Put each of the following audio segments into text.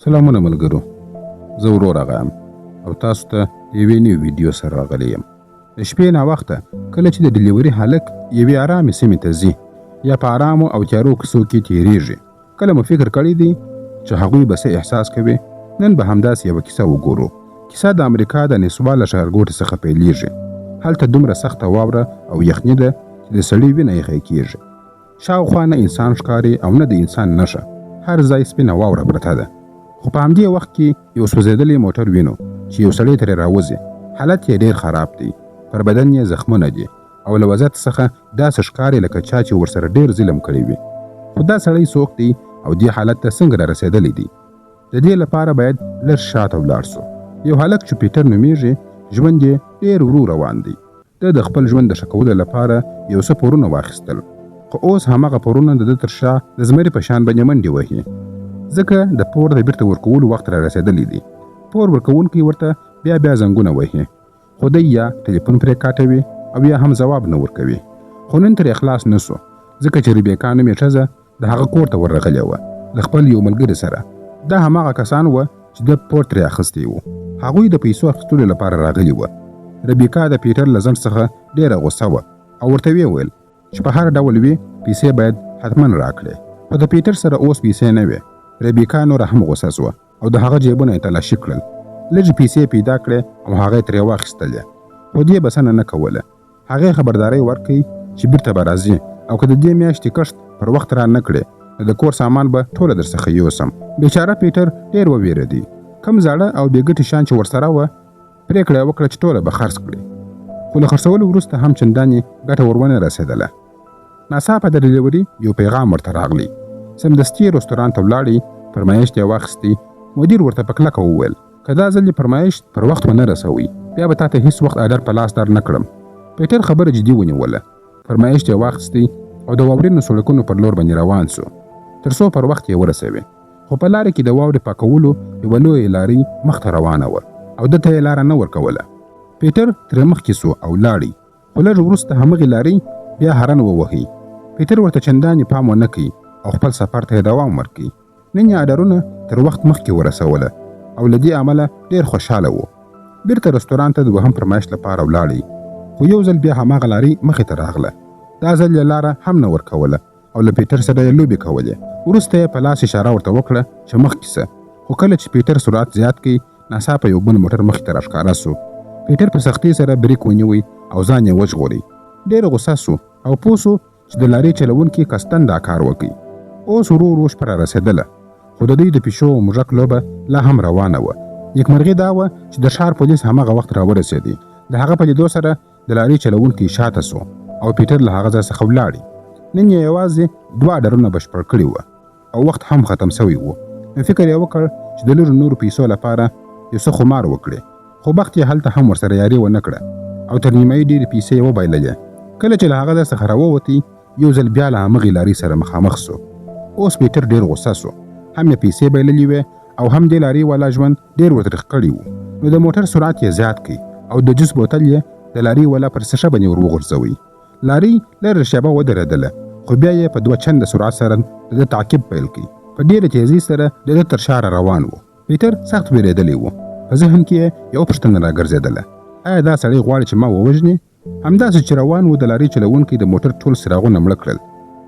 سلامونه ملګرو، زه ورور غایم او تاسو ته یوې نوې ویډیو سره راغلی یم. د شپې ناوخته کله چې د ډلیوري هلک یوې ارامې سیمې ته ځي یا په ارامو او تیارو کیسو کې تېرېږي، کله مو فکر کړی دی چې هغوی به څه احساس کوي؟ نن به همداسې یوه کیسه وګورو. کیسه د امریکا د نسواله ښارګوټي څخه پیلېږي. هلته دومره سخته واوره او یخني ده چې د سړي وینه یخی کېږي. شاوخوا نه انسان ښکاري او نه د انسان نښه، هر ځای سپینه واوره پرته ده. خو په همدې وخت کې یو سوځېدلی موټر وینو چې یو سړی ترې راوځي. حالت یې ډېر خراب دی، پر بدن یې زخمونه دي او له وضعیت څخه داسې ښکاري لکه چا چې ورسره ډېر ظلم کړی وي. خو دا سړی څوک دی او دې حالت ته څنګه را رسېدلی دی؟ د دې لپاره باید لږ شاته ولاړ سو. یو هلک چې پیټر نومیږي، ژوند یې ډېر ورو روان دی. ده د خپل ژوند د ښه کولو لپاره یو څه پورونه واخیستل، خو اوس هماغه پورونه د ده تر شا د زمري په شان باندې منډې وهي، ځکه د پور د بیرته ورکولو وخت را رسېدلی دی. پور ورکوونکی ورته بیا زنګونه وهي، خو دی یا ټلیفون پرې کاټوي او یا هم ځواب نه ورکوي. خو نن ترې خلاص نه سو، ځکه چې ریبیکا نومې ښځه د هغه کور ته ورغلې وه له خپل یو ملګري سره. دا هماغه کسان وه چې د پور ترې اخیستی و. هغوی د پیسو اخیستلو لپاره راغلي وه. ریبیکا د پیټر له ځنډ څخه ډېره غوسه وه او ورته ویې ویل چې په هر ډول وي پیسې باید حتما راکړې. خو د پیټر سره اوس پیسې نه وې. ریبیکا نوره هم غوسه سوه او د هغه جیبونه یې تلاشي کړل. لږې پیسې پیدا کړې او هغه یې ترې واخیستلې، خو دې بسنه نه کوله. هغې خبرداری ورکړي چې بیرته به راځي او که د دې میاشتې کښت پر وخت را نه کړې نو د کور سامان به ټوله درڅخه یوسم. بیچاره پیټر ډېر وویرېدی. کم زاړه او بې ګټې شیان چې ورسره وه پرېکړه یې وکړه چې ټوله به خرڅ کړي، خو له خرڅولو وروسته هم چندانې ګټه ورونه رسېدله. ناڅاپه د ډلیوري یو پیغام ورته راغلی. سمدستي رستورانت ته ولاړی، فرمایش یې واخیستی. مدیر ورته په کلکه وویل که دا ځل یې فرمایش پر وخت ونه رسوي بیا به تاته هیڅ وخت آډر په لاس در نه کړم. پیټر خبره جدي ونیوله. فرمایش یې واخیستی او د واورینو سړکونو پر لور باندې روان سو تر څو پر وخت یې ورسوي. خو په لارې کې د واورې پاکولو یوه لویه لارۍ مخته روانه وه او ده ته یې لاره نه ورکوله. پیټر ترې مخکې سو او لاړی، خو لږ وروسته همغې لارۍ بیا هرن ووهي. پیټر ورته چندانې پام ونه کوي او خپل سفر ته یې دوام ورکوي. نن یې آډرونه تر وخت مخکې ورسوله او له دې امله ډېر خوشحاله و. بیرته رستورانت ته د دوهم فرمایش لپاره ولاړی، خو یو ځل بیا هماغه لارۍ مخې ته راغله. دا ځل یې لاره هم نه ورکوله او له پیټر سره یې لوبې کولې. وروسته یې په لاس اشاره ورته وکړه چې مخکې شه، خو کله چې پیټر سرعت زیات کړي ناڅاپه یو بل موټر مخې ته راښکاره سو. پیټر په سختۍ سره بریک ونیوی او ځان یې وژغوري. ډېر غوسه سو او پوه سو چې د لارۍ چلوونکي قصدن دا کار وکړي. اوس ورو ورو شپه را رسېدله، خو د دوی د پیشو او موږک لوبه لا هم روانه وه. نیکمرغي دا وه چې د ښار پولیس هماغه وخت راورسېدی. د هغه په لیدو سره د لارۍ چلوونکی شاته سو او پیټر له هغه ځای څخه ولاړی. نن یې یوازې 2 آډرونه بشپړ کړي وه او وخت هم ختم سوی و. فکر یې وکړ چې د لږو نورو پیسو لپاره یو څه خمار وکړي، خو بخت یې هلته هم ورسره یاري ونه کړه او تر نیمایي ډېرې پیسې یې وبایللې. کله چې له هغه ځای څخه راووتی یو ځل بیا له همغې لارۍ سره مخامخ سو. اوس پیټر ډېر غوسه سو، هم یې پیسې بایللې وې او هم دې لارۍ والا ژوند ډېر وتریخ کړی و. نو د موټر سرعت یې زیات کړي او د جوس بوتل یې د لارۍ والا پر سشه باندې ور وغورځوي. لارۍ لږه شېبه ودرېدله، خو بیا یې په 2 چنده سرعت سره د ده تعقیب پیل کړي. په ډېره تیزۍ سره د ده تر شا روان و. پیټر سخت وېرېدلی و. په ذهن کې یې یو پوښتنه راګرځېدله، آیا دا سړی غواړي چې ما ووژني؟ همداسې چې روان و د لارۍ چلوونکي د موټر ټول څراغونه مړه کړل.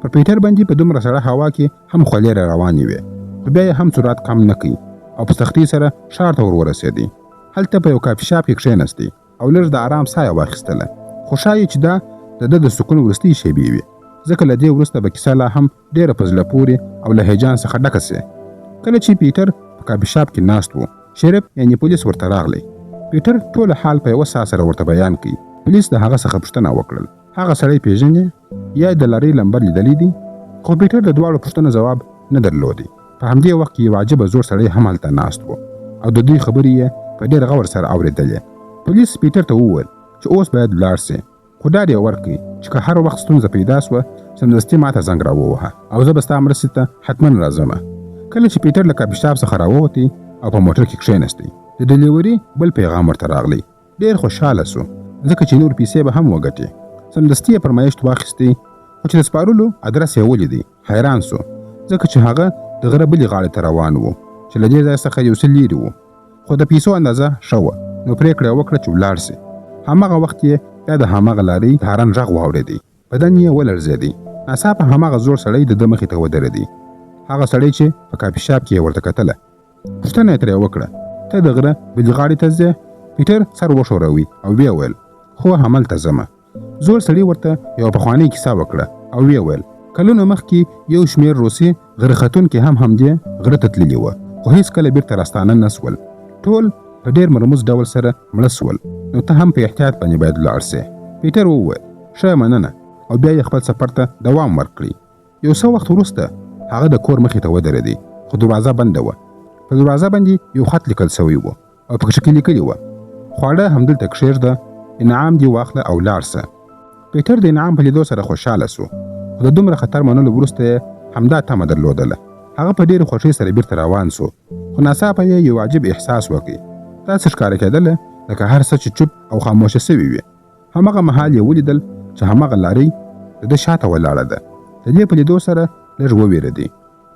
پر پیټر باندې په دومره سړه هوا کې هم خولې را روانې وې، خو بیا یې هم سرعت کم نه کوي او په سختۍ سره ښار ته ورسېدی. هلته په یو کافي شاپ کې کښېنستی او لږ د آرام ساه یې واخیستله. خو ښایي چې دا د ده د سکون وروستۍ شېبې وي، ځکه له دې وروسته به کیسه لا هم ډېره په زړه پورې او له هیجان څخه ډکه سي. کله چې پیټر په کافي شاپ کې ناست و، شریف یعنې پولیس ورته راغلی. پیټر ټول حال په یوه ساه سره ورته بیان کړي. پولیس د هغه څخه پوښتنه وکړل، هغه سړی پیژنې یا د لارۍ لمبر لیدلی دی؟ خو پیټر د دواړو پوښتنو ځواب نه درلودی. په همدې وخت کې یو عجیبه زوړ سړی هم هلته ناست و او د دوی خبرې یې په ډېر غور سره اورېدلې. پولیس پیټر ته وویل چې اوس باید ولاړ سي، خو ډاډ یې ورکړي چې که هر وخت ستونزه پیدا سوه سمدستي ماته زنګ راووهه او زه به ستا مرستې ته حتما راځم. کله چې پیټر له کافي شاپ څخه راووتی او په موټر کې کښېنستی، د ډلیوري بل پیغام ورته راغلی. ډېر خوشحاله سو ځکه چې نور پیسې به هم وګټي. سمدستي یې فرمایش واخیستی، خو چې د سپارلو ادرس یې ولیدی حیران سو، ځکه چې هغه د غره بلې غاړې ته روان و چې له دې ځای څخه یو څه لیرې و، خو د پیسو اندازه ښه وه، نو پرېکړه یې وکړه چې ولاړ سي. هماغه وخت یې بیا د هماغه لارۍ د هارن غږ واورېدی، بدن یې ولړزېدی. ناڅاپه هماغه زوړ سړی د ده مخې ته ودرېدی، هغه سړی چې په کافي شاپ کې یې ورته کتله. پوښتنه یې ترې وکړه، ته د غره بلې غاړې ته ځې؟ پیټر سر وښوروي او ویې ویل، خو همالته ځمه. زوړ سړي ورته یوه پخوانۍ کیسه وکړه او ویې ویل، کلونو مخکې یو شمېر روسي غره ختونکي هم همدې غره ته تللي وه، خو هېڅکله بیرته راستانه نه سول. ټول په ډېر مرموز ډول سره مړه سول، نو ته هم په احتیاط باندې باید ولاړ سې. پیټر وویل، ښه مننه، او بیا یې خپل سفر ته دوام ورکړي. یو څه وخت وروسته هغه د کور مخې ته ودرېدی، خو دروازه بنده وه. په دروازه باندې یو خط لیکل سوی و او په کې لیکلي وه، خواړه همدلته کښېږده، انعام دې واخله او لاړ سه. پیټر د انعام په لیدو سره خوشحاله سو، خو د دومره خطر منلو وروسته یې همدا تمه درلودله. هغه په ډېرې خوښۍ سره بیرته روان سو، خو ناڅاپه یې یو عجیب احساس وکړ. داسې ښکاره کېدله لکه هر څه چې چوپ او خاموشه سوي وي. هماغه مهال یې ولیدل چې هماغه لارۍ د ده شاته ولاړه ده. د دې په لیدو سره لږ ووېرېدی،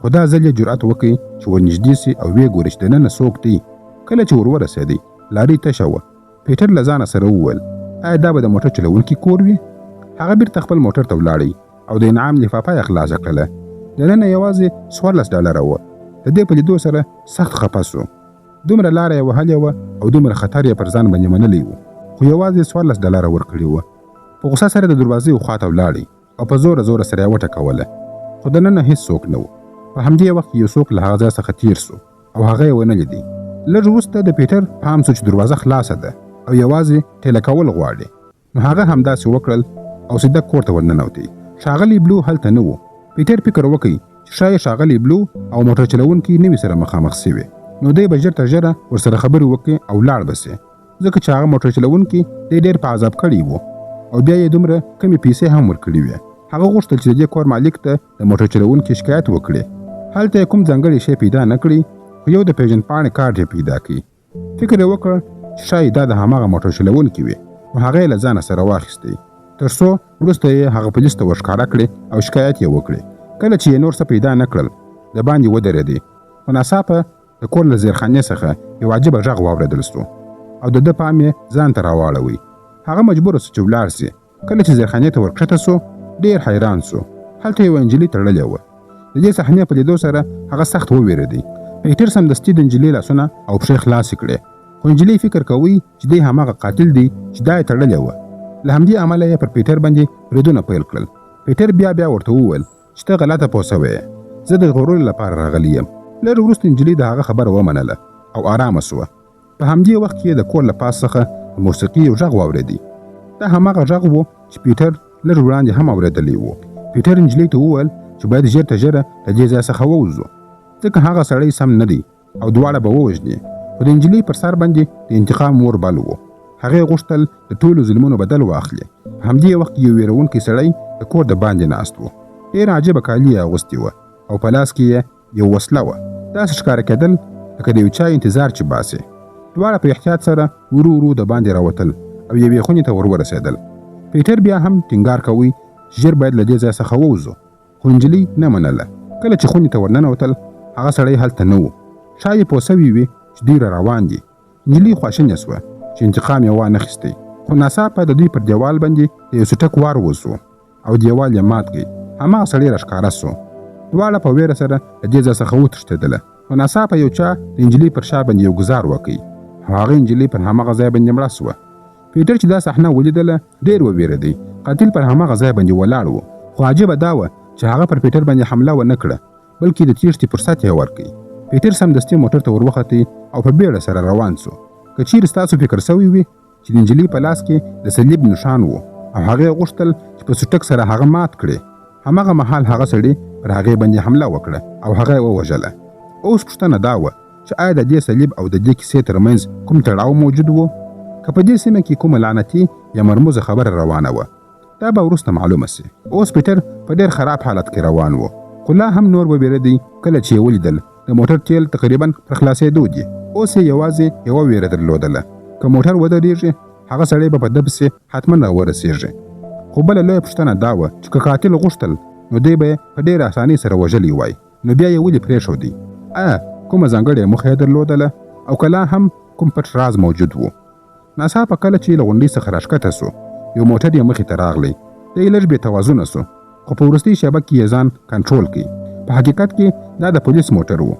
خو دا ځل یې جرأت وکړ چې ورنږدې سي او ویې ګوري چې دننه څوک دی. کله چې ورورسېدی لارۍ تشه وه. پیټر له ځانه سره وویل، آیا دا به د موټر چلوونکي کور وي؟ هغه بیرته خپل موټر ته ولاړی او د انعام لفافه یې خلاصه کړله. دننه یوازې $14 وه. د دې په لیدو سره سخت خفه سو. دومره لاره یې وهلې وه او دومره خطر یې پر ځان باندې منلی و، خو یوازې $14 ورکړي وه. په غوسه سره د دروازې خواته ولاړی او په زوره زوره سره یې وټکوله، خو دننه هېڅ څوک نه و. په همدې وخت یو څوک له هغه ځای څخه تیر سو او هغه یې ونه لیدی. لږ وروسته د پیټر پام سو چې دروازه خلاصه ده او یوازې ټیله کول غواړي، نو هغه همداسې وکړل او سیده کور ته ورننوتی. ښاغلی بلو هلته نه و. پیټر فکر وکړ چې ښایي ښاغلی بلو او موټر چلوونکي نوي سره مخامخ سوي، نو دی به ژر تر ژره ورسره خبرې وکړي او لاړ به سي، ځکه چې هغه موټر چلوونکي دی ډېر په عذاب کړی و او بیا یې دومره کمې پیسې هم ورکړي وې. هغه غوښتل چې د دې کور مالک ته د موټر چلوونکي شکایت وکړي. هلته یې کوم ځانګړی شی پیدا نه کړي، خو یو د پیژندپاڼې کارډ یې پیدا کړي. فکر یې وکړ چې ښایي دا د هماغه موټر چلوونکي وي، نو هغه یې له ځانه سره واخیستی، تر څو وروسته یې هغه پولیس ته ورښکاره کړي او شکایت یې وکړي. کله چې یې نور څه پیدا نه کړل، د باندې ودرېدی، خو ناڅاپه د کور له زیرخانې څخه یو عجیبه غږ واورېدل سو او د ده پام یې ځان ته راواړوي. هغه مجبوره سو چې ولاړ سي. کله چې زیرخانې ته ورکښته سو، ډېر حیران سو. هلته یوه نجلۍ تړلې وه. د دې صحنې په لیدو سره هغه سخت ووېرېدی. پیټر سمدستي د نجلۍ لاسونه او پښې خلاصې کړې، خو نجلۍ فکر کوي چې دی هماغه قاتل دی چې دا یې تړلې وه. له همدې امله یې پر پیټر باندې بریدونه پیل کړل. پیټر بیا ورته وویل چې ته غلطه پوه سوی یې، زه د ژغورلو لپاره راغلی یم. لږ وروسته نجلۍ د هغه خبره ومنله او آرامه سوه. په همدې وخت کې د کور له پاس څخه د موسیقي یو غږ واورېدی. دا هماغه غږ و چې پیټر لږ وړاندې هم اورېدلی و. پیټر نجلۍ ته وویل چې باید ژر تر ژره له دې ځای څخه ووځو، ځکه هغه سړی سم نه دی او دواړه به ووژني. خو د نجلۍ پر سر باندې د انتقام اور بل و. هغې غوښتل د ټولو ظلمونو بدل واخلي. په همدې وخت کې یو ویرونکی سړی د کور د باندې ناست و. ډېر عجیبه کالي یې اغوستي وه او په لاس کې یې یو وسله وه. داسې ښکاره کېدل لکه د یو چا انتظار چې باسي. دواړه په احتیاط سره ورو د باندې راوتل او یوې خونې ته ورسېدل. پیټر بیا هم ټینګار کوي چې ژر باید له دې ځای څخه ووځو، خو نجلۍ نه منله. کله چې خونې ته ورننوتل، هغه سړی هلته نه و. ښایي پوه سوي وي چې دوی را روان دي. نجلۍ خواشینې سوه چې انتقام یې وانخیستی، خو ناڅاپه د دوی پر دیوال باندې د یو څټک وار وسو او دیوال یې مات کړ. هماغه سړی راښکاره سو. دواړه په ویره سره د دې ځای څخه وتښتېدله، خو ناڅاپه یو چا د نجلۍ پر شا باندې یو ګزار وکړ او هغه نجلۍ پر هماغه ځای باندې مړه سوه. پیټر چې دا صحنه ولیدله، ډېر ووېرېدی. قاتل پر هماغه ځای باندې ولاړ و، خو عجیبه دا وه چې هغه پر پیټر باندې حمله ونه کړه، بلکې د تیښتې فرصت یې ورکړ. پیټر سمدستي موټر ته وروختی او په بیړه سره روان سو. که چیرې ستاسو فکر سوی وي چې د نجلۍ په لاس کې د صلیب نښان و او هغې غوښتل چې په سوټک سره هغه مات کړي، هماغه مهال هغه سړي پر هغې باندې حمله وکړه او هغه یې ووژله. اوس پوښتنه دا وه چې آیا د دې صلیب او د دې کیسې ترمنځ کوم تړاو موجود و؟ که په دې سیمه کې کومه لعنتي یا مرموزه خبره روانه وه، دا به وروسته معلومه سي. اوس پیټر په ډېر خراب حالت کې روان و، خو لا هم نور ووېرېدی. کله چې یې ولیدل د موټر تیل تقریبا پر خلاصېدو دي. اوس یې یوازې یوه ویره درلودله، که موټر ودرېږي، هغه سړی به په ده پسې حتما راورسېږي. خو بله لویه پوښتنه دا وه چې که قاتل غوښتل، نو دی به یې په ډېره اسانۍ سره وژلی وای، نو بیا یې ولې پرېښودی؟ آیا کومه ځانګړې موخه یې درلودله او کله هم کوم پټ راز موجود و. ناڅاپه کله چې له غونډۍ څخه راښکته سو یو موټر یې مخې ته راغلی. دی لږ بې توازونه سو خو په وروستۍ شېبه کې یې ځان کنټرول کړي. په حقیقت کې دا د پولیس موټر و.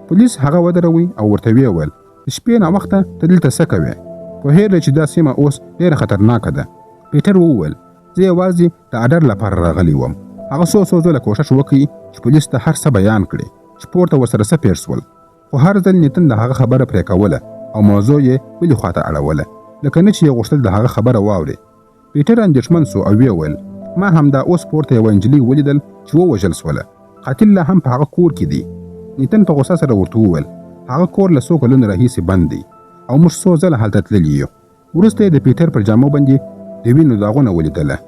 پولیس هغه ودروي او ورته ویې ویل د شپې ناوخته ته دلته څه کوې؟ پوهېږې چې دا سیمه اوس ډېره خطرناکه ده. پیټر وویل زه یوازې د اډر لپاره راغلی وم. هغه څو ځله کوښښ وکړي چې پولیس ته هر څه بیان کړي چې پورته ورسره څه پېښ شول، خو هر ځل نیتن د هغه خبره پرې کوله او موضوع یې بلې خواته اړوله لکه نه چې یې غوښتل د هغه خبره واوري. پیټر اندېښمن سو او ویې ویل ما همدا اوس پورته یوه نجلۍ ولیدل چې ووژل سوله. قاتل لا هم په هغه کور کې دی. نیتن په غوسه سره ورته وویل هغه کور له څو کلونو راهیسې بند دی او موږ څو ځله هلته تللي یو. وروسته یې د پیټر پر جامو باندې د وینو داغونه ولیدله.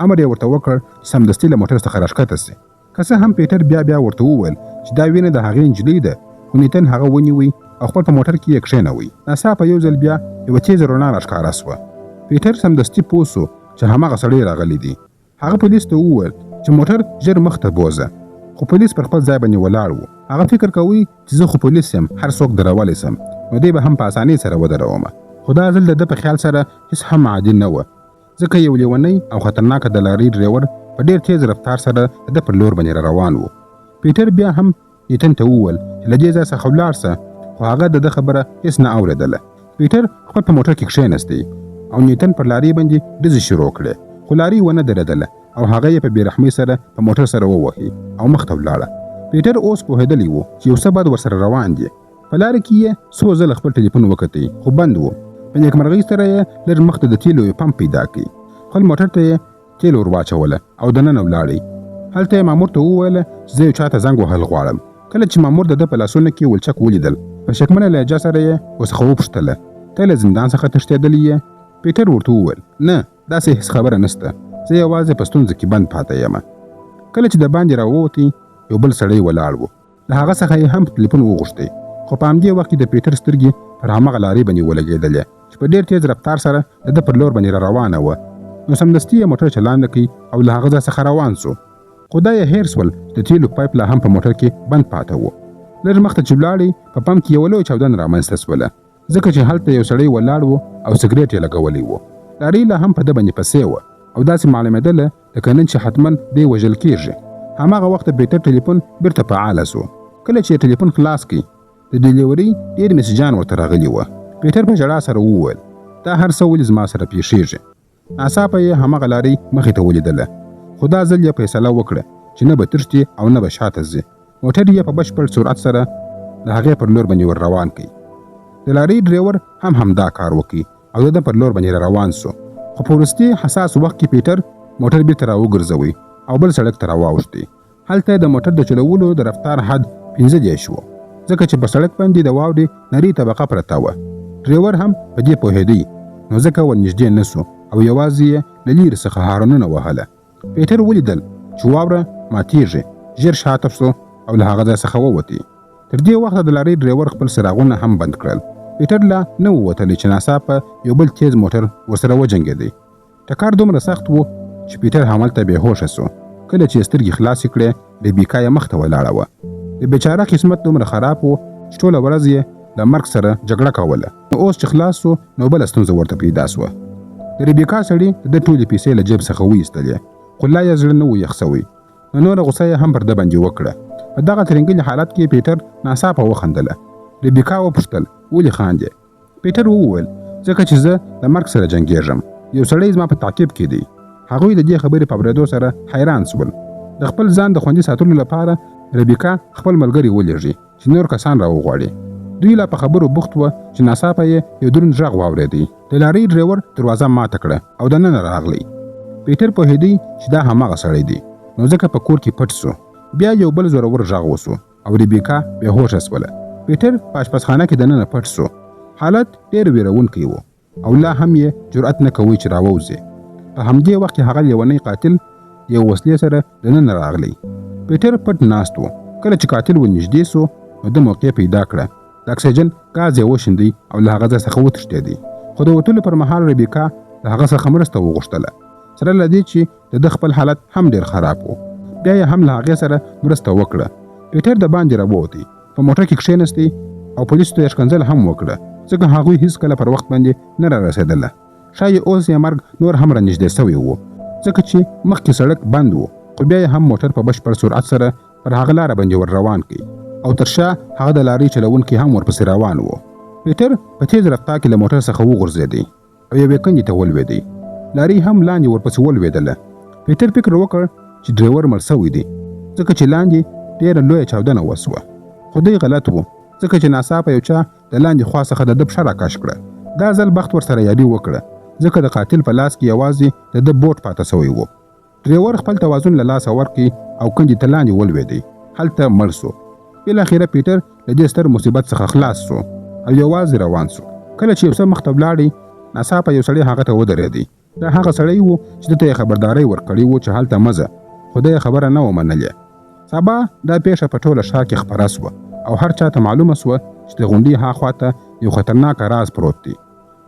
امر یې ورته وکړ چې سمدستي له موټر څخه راښکته سي. که څه هم پیټر بیا ورته وویل چې دا وینه د هغې نجلۍ ده، خو نیتن هغه ونیوی او خپل په موټر کې یې کښېنوی. ناڅاپه یو ځل بیا یوه تیزه رڼا راښکاره سوه. پیټر سمدستي پوه سو چې هماغه سړی راغلی دی. هغه پولیس ته وویل چې موټر ژر مخته بوځه، خو پولیس پر خپل ځای باندې ولاړ و. هغه فکر کوي چې زه خو پولیس یم، هر څوک درولی سم، نو دی به هم په اسانۍ سره ودرومه. خو دا ځل د ده په خیال سره هیڅ هم عادي نه وه، ځکه یو لیونی او خطرناکه د لارۍ ډریور په ډېر تیز رفتار سره د ده پر لور باندې را روان و. پیټر بیا هم نیتن ته وویل چې له دې ځای څخه ولاړ سه، خو هغه د ده خبره هیڅ نه اورېدله. پیټر خپل په موټر کې کښېنستی او نیتن پر لارۍ باندې ډزې شروع کړې، خو لارۍ ونه درېدله او هغه یې په بېرحمۍ سره په موټر سره ووهي او مخ ته ولاړه. پیټر اوس پوهېدلی و چې یو څه بد ورسره روان دي. په لاره کې یې څو ځله خپل ټلیفون وکتی خو بند و. په نیکمرغۍ سره یې لږ مخته د تیلو یو پمپ پیدا کړي. خپل موټر ته یې تیل ور واچوله او دننه ولاړی. هلته یې مامور ته وویله چې زه یو چاته زنګ وهل غواړم. کله چې مامور د ده په لاسونو کې ولچک ولیدل، په شکمنه لهجه سره یې ورڅخه وپوښتله ته له زندان څخه تښتېدلی یې؟ پیټر ورته وویل نه، داسې هېڅ خبره نشته، زه یوازې په ستونزه کې بند پاته یم. کله چې د باندې راووتی یو بل سړی ولاړ و. له هغه څخه یې هم تلیفون وغوښتی، خو په همدې وخت کې د پیټر سترګې پر هماغه لارۍ باندې ولګېدلې چې په ډېر تیز رفتار سره د ده پر لور باندې را روانه وه. نو سمدستي یې موټر چلانده کړي او له هغه ځای څخه روان سو. خو دا یې هېر سول د تیلو پایپ لا هم په موټر کې بند پاته و. لږ مخته چې ولاړی په پمپ کې یوه لویه چاودنه رامنځته سوله، ځکه چې هلته یو سړی ولاړ و او سګرېټ یې لګولی و. لارۍ لا هم په ده باندې پسې وه او داسې معلومېدله لکه نن چې حتما دی وژل کېږي. هماغه وخت د پیټر ټلیفون بیرته فعاله سو. کله چې یې ټلیفون خلاص کړي د ډیلیوري ډېر مسیجان ورته راغلي وه. پیټر په ژړا سره وویل دا هر څه ولې زما سره پیښیږي. ناڅاپه یې هماغه لارۍ مخې ته ولیدله، خو دا ځل یې فیصله وکړه چې نه به تښتي او نه به شاته ځي. موټر یې په بشپړ سرعت سره د هغې پر لور باندې ور روان کړي. د لارۍ ډریور هم همدا کار وکړي او د ده پر لور باندې را روان سو. خو په وروستي حساس وخت کې پیټر موټر بیرته راوګرځوي او بل سړک ته راواوښتي. هلته د موټر د چلولو د رفتار حد 15 و، ځکه چې په سړک باندې د واورې نرۍ طبقه پرته وه. ډریور هم په دې پوهېدی، نو ځکه ورنږدې نه سو او یوازې یې له لرې څخه هارنونه وهله. پیټر ولیدل چې واوره ماتیږي، ژر شاته سو او له هغه ځای څخه ووتی. تر دې وخته د لارۍ ډریور خپل څراغونه هم بند کړل. پیټر لا نه ووتلی چې ناڅاپه یو بل تیز موټر ورسره وجنګېدی. ټکر دومره سخت و چې پیټر همالته بېهوشه سو. کله چې یې سترګې خلاصې کړې ریبیکا یې مخ ته ولاړه وه. د بیچاره قسمت دومره خراب و چې ټوله ورځ یې له مرګ سره جګړه کوله. نو اوس چې خلاص سو نو بله ستونزه ورته پیدا سوه. د ریبیکا سړي د ده ټولې پیسې له جیب څخه وایستلې، خو لا یې زړه نه و یخ سوی. نو نوره غوسه یې هم پر ده باندې وکړه. په دغه ترنګلي حالت کې پیټر ناڅاپه وخندله. ریبیکا وپوښتل ولې خاندې؟ پیټر وویل ځکه چې زه د مرګ سره جنګېږم، یو سړی زما په تعقیب کې دی. هغوی د دې خبرې په اورېدو سره حیران سول. د خپل ځان د خوندي ساتلو لپاره ریبیکا خپل ملګري ولېږي چې نور کسان راوغواړي. دوی لا په خبرو بوخت وه چې ناڅاپه یې یو دروند غږ واورېدی. د لارۍ ډریور دروازه ماته کړه او دننه راغلی. پیټر پوهېدی چې دا هماغه سړی دی، نو ځکه په کور کې پټ سو. بیا یو بل زورور غږ وسو او ریبیکا بېهوشه سوله. پیټر په اشپزخانه کې دننه پټ سو. حالت ډېر ویرونکی و او لا هم یې جرأت نه کوي چې راووځي. په همدې وخت کې هغه لیونی قاتل یو وسلې سره دننه راغلی. پیټر پټ ناست و. کله چې قاتل ورنږدې سو نو د موقع پیدا کړه. د اکسیجن ګاز یې وشیندی او له هغه ځای څخه وتښتېدی. خو د وتلو پر مهال ریبیکا له هغه څخه مرسته وغوښتله، سره له دې چې د ده خپل حالت هم ډېر خراب و. بیا یې هم له هغې سره مرسته وکړه. پیټر د باندې راووتی. په موټر کې کښېنستې او پولیسو ته یې ښکنځل هم وکړه ځکه هغوی هیڅکله پر وخت باندې نه رارسېدله. ښایي اوس یې مرګ نور هم رانږدې سوی و ځکه چې مخکې سړک بند و خو بیا یې هم موټر په بشپړ سرعت سره پر هغه لاره باندې ور روان کړ او تر شا هغه د لارۍ چلوونکی هم ورپسې روان و. پیټر په تیز رفتار کې له موټر څخه وغورځېدی او یوې کندې ته ولوېدی. لارۍ هم لاندې ورپسې ولوېدله. پیټر فکر وکړ چې ډریور مړ سوی دی ځکه چې لاندې ډېره لویه چاودنه وسوه. خو دی غلط و ځکه چې ناڅاپه یو چا د لاندې خوا څخه د ده پښه راکش کړه. دا ځل بخت ورسره یاري وکړه ځکه د قاتل په لاس کې یوازې د ده بوټ پاته سوی و. ډریور خپل توازن له لاسه ورکړ او کندې ته لاندې ولوېدی. هلته مړ سو. بالاخره پیټر له دې ستر مصیبت څخه خلاص سو او یوازې روان سو. کله چې یو څه مخته ولاړی ناڅاپه یو سړی هغه ته ودرېدی. دا هغه سړی و چې ده ته یې خبرداری ورکړې و چې هلته مه ځه خو ده یې خبره نه ومنلې. سبا دا پیښه په ټوله ښار کې خپره سوه او هر چا ته معلومه سوه چې د غونډۍ هاخوا ته یو خطرناک راز پروت دی.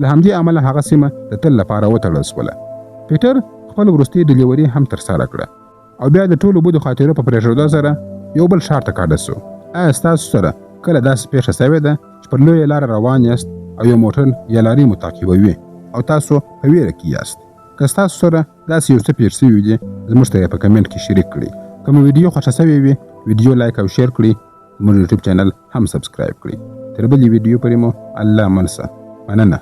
له همدې امله هغه سیمه د تل لپاره وتړل سوله. پیټر خپل وروستۍ ډلیوري هم ترسره کړه او بیا د ټولو بدو خاطرو په پرېښودو سره یو بل ښار ته کاډه سو. آیا ستاسو سره کله داسې پیښه سوې ده چې پر لویه لاره روان یاست او یو موټر یا لارۍ مو تعقیبوي او تاسو په ویره کې یاست؟ که ستاسو سره داسې یو څه پېښ سوي دي زموږ ته یې په کمنټ کې شریک کړئ. که مو ویډیو خوښه سوې وي ویډیو لایک او شیر کړئ. زموږ یوټیوب چینل هم سبسکرایب کړئ. تر بلې ویډیو پورې مو الله منسه. مننه.